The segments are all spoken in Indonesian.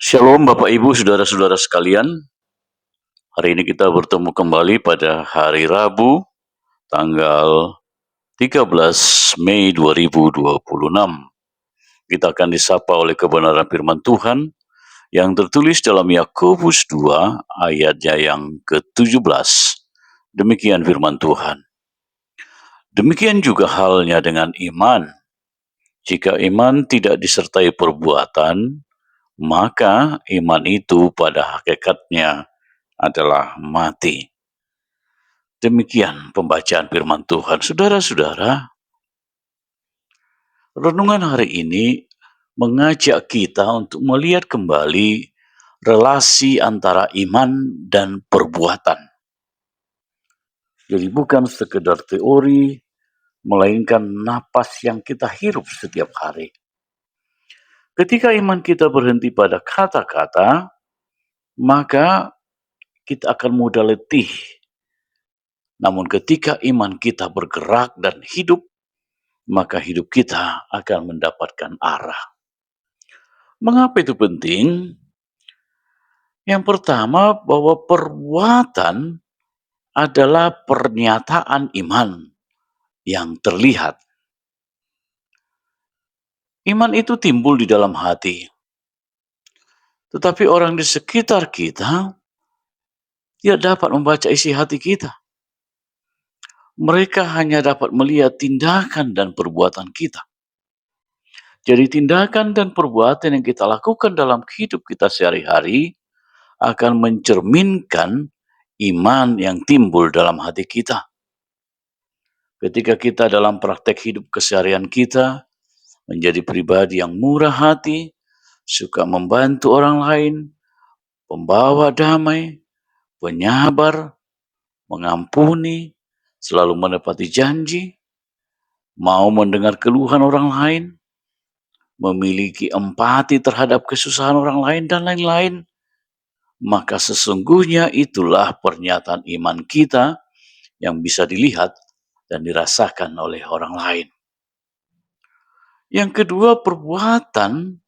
Shalom Bapak Ibu Saudara-saudara sekalian. Hari ini kita bertemu kembali pada hari Rabu tanggal 13 Mei 2026. Kita akan disapa oleh kebenaran firman Tuhan yang tertulis dalam Yakobus 2 ayatnya yang ke-17. Demikian firman Tuhan. Demikian juga halnya dengan iman. Jika iman tidak disertai perbuatan, maka iman itu pada hakikatnya adalah mati. Demikian pembacaan firman Tuhan. Saudara-saudara, renungan hari ini mengajak kita untuk melihat kembali relasi antara iman dan perbuatan. Jadi bukan sekedar teori, melainkan napas yang kita hirup setiap hari. Ketika iman kita berhenti pada kata-kata, maka kita akan mudah letih. Namun ketika iman kita bergerak dan hidup, maka hidup kita akan mendapatkan arah. Mengapa itu penting? Yang pertama, bahwa perbuatan adalah pernyataan iman yang terlihat. Iman itu timbul di dalam hati. Tetapi orang di sekitar kita tidak dapat membaca isi hati kita. Mereka hanya dapat melihat tindakan dan perbuatan kita. Jadi tindakan dan perbuatan yang kita lakukan dalam hidup kita sehari-hari akan mencerminkan iman yang timbul dalam hati kita. Ketika kita dalam praktek hidup keseharian kita menjadi pribadi yang murah hati, suka membantu orang lain, pembawa damai, penyabar, mengampuni, selalu menepati janji, mau mendengar keluhan orang lain, memiliki empati terhadap kesusahan orang lain, dan lain-lain, maka sesungguhnya itulah pernyataan iman kita yang bisa dilihat dan dirasakan oleh orang lain. Yang kedua, perbuatan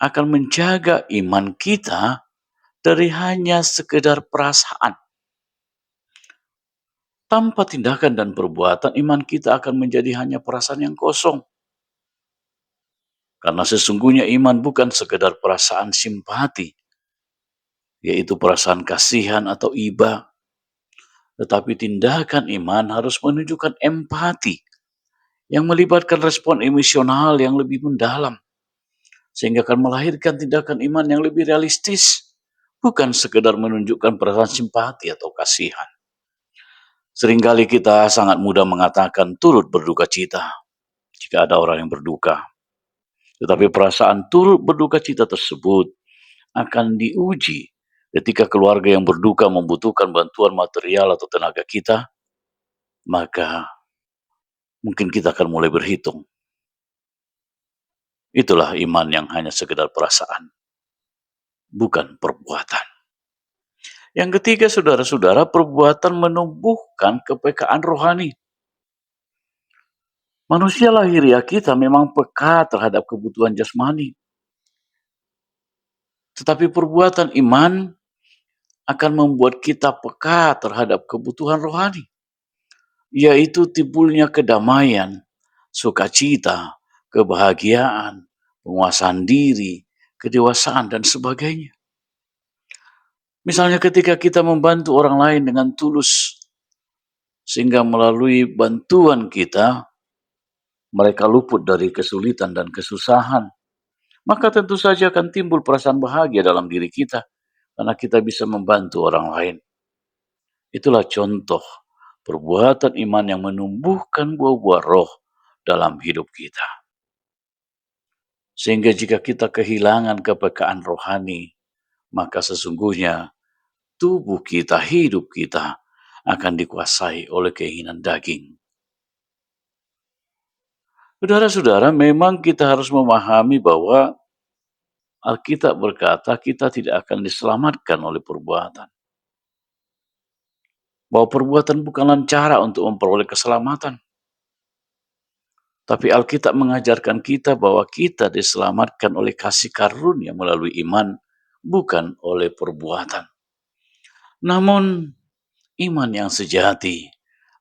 akan menjaga iman kita dari hanya sekedar perasaan. Tanpa tindakan dan perbuatan, iman kita akan menjadi hanya perasaan yang kosong. Karena sesungguhnya iman bukan sekedar perasaan simpati, yaitu perasaan kasihan atau iba. Tetapi tindakan iman harus menunjukkan empati yang melibatkan respon emosional yang lebih mendalam, sehingga akan melahirkan tindakan iman yang lebih realistis, bukan sekedar menunjukkan perasaan simpati atau kasihan. Seringkali kita sangat mudah mengatakan turut berduka cita jika ada orang yang berduka. Tetapi perasaan turut berduka cita tersebut akan diuji ketika keluarga yang berduka membutuhkan bantuan material atau tenaga kita, maka mungkin kita akan mulai berhitung. Itulah iman yang hanya sekedar perasaan, bukan perbuatan. Yang ketiga, saudara-saudara, perbuatan menumbuhkan kepekaan rohani. Manusia lahiriah kita memang peka terhadap kebutuhan jasmani. Tetapi perbuatan iman akan membuat kita peka terhadap kebutuhan rohani, yaitu timbulnya kedamaian, sukacita, kebahagiaan, penguasaan diri, kedewasaan, dan sebagainya. Misalnya ketika kita membantu orang lain dengan tulus, sehingga melalui bantuan kita, mereka luput dari kesulitan dan kesusahan, maka tentu saja akan timbul perasaan bahagia dalam diri kita, karena kita bisa membantu orang lain. Itulah contoh perbuatan iman yang menumbuhkan buah-buah roh dalam hidup kita. Sehingga jika kita kehilangan kepekaan rohani, maka sesungguhnya tubuh kita, hidup kita akan dikuasai oleh keinginan daging. Saudara-saudara, memang kita harus memahami bahwa Alkitab berkata kita tidak akan diselamatkan oleh perbuatan. Bahwa perbuatan bukanlah cara untuk memperoleh keselamatan. Tapi Alkitab mengajarkan kita bahwa kita diselamatkan oleh kasih karunia melalui iman, bukan oleh perbuatan. Namun, iman yang sejati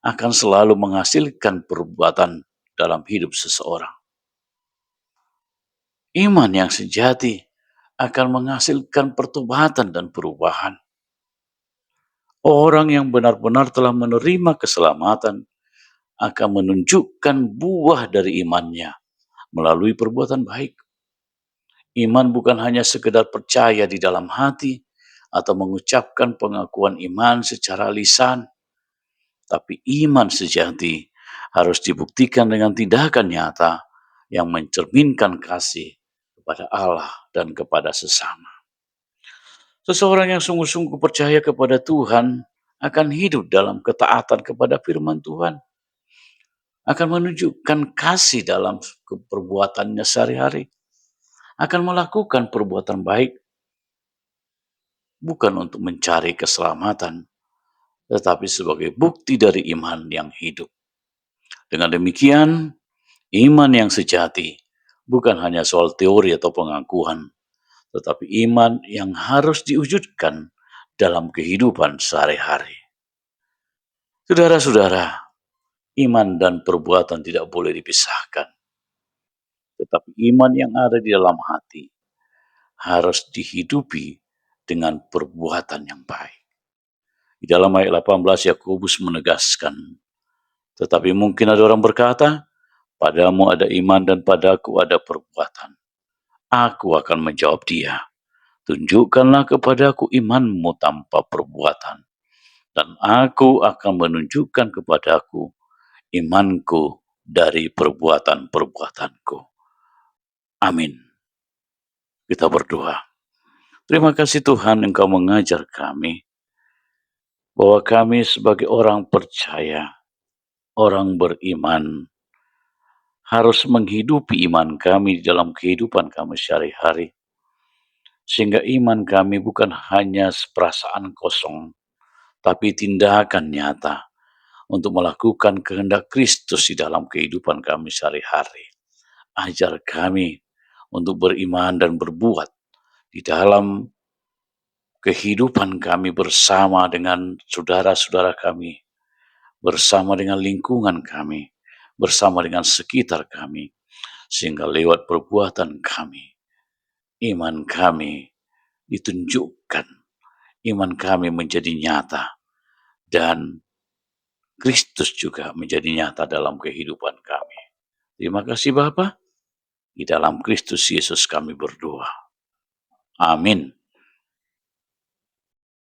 akan selalu menghasilkan perbuatan dalam hidup seseorang. Iman yang sejati akan menghasilkan pertobatan dan perubahan. Orang yang benar-benar telah menerima keselamatan akan menunjukkan buah dari imannya melalui perbuatan baik. Iman bukan hanya sekedar percaya di dalam hati atau mengucapkan pengakuan iman secara lisan, tapi iman sejati harus dibuktikan dengan tindakan nyata yang mencerminkan kasih kepada Allah dan kepada sesama. Seseorang yang sungguh-sungguh percaya kepada Tuhan akan hidup dalam ketaatan kepada firman Tuhan, akan menunjukkan kasih dalam perbuatannya sehari-hari, akan melakukan perbuatan baik bukan untuk mencari keselamatan, tetapi sebagai bukti dari iman yang hidup. Dengan demikian, iman yang sejati bukan hanya soal teori atau pengakuan, tetapi iman yang harus diwujudkan dalam kehidupan sehari-hari. Saudara-saudara, iman dan perbuatan tidak boleh dipisahkan. Tetapi iman yang ada di dalam hati harus dihidupi dengan perbuatan yang baik. Di dalam ayat 18 Yakobus menegaskan, tetapi mungkin ada orang berkata, padamu ada iman dan padaku ada perbuatan. Aku akan menjawab dia, tunjukkanlah kepadaku imanmu tanpa perbuatan, dan aku akan menunjukkan kepadaku imanku dari perbuatan-perbuatanku. Amin. Kita berdoa. Terima kasih Tuhan Engkau mengajar kami bahwa kami sebagai orang percaya, orang beriman, harus menghidupi iman kami dalam kehidupan kami sehari-hari. Sehingga iman kami bukan hanya perasaan kosong, tapi tindakan nyata untuk melakukan kehendak Kristus di dalam kehidupan kami sehari-hari. Ajar kami untuk beriman dan berbuat di dalam kehidupan kami bersama dengan saudara-saudara kami, bersama dengan lingkungan kami, bersama dengan sekitar kami, sehingga lewat perbuatan kami, iman kami ditunjukkan, iman kami menjadi nyata, dan Kristus juga menjadi nyata dalam kehidupan kami. Terima kasih Bapa. Di dalam Kristus Yesus kami berdoa. Amin.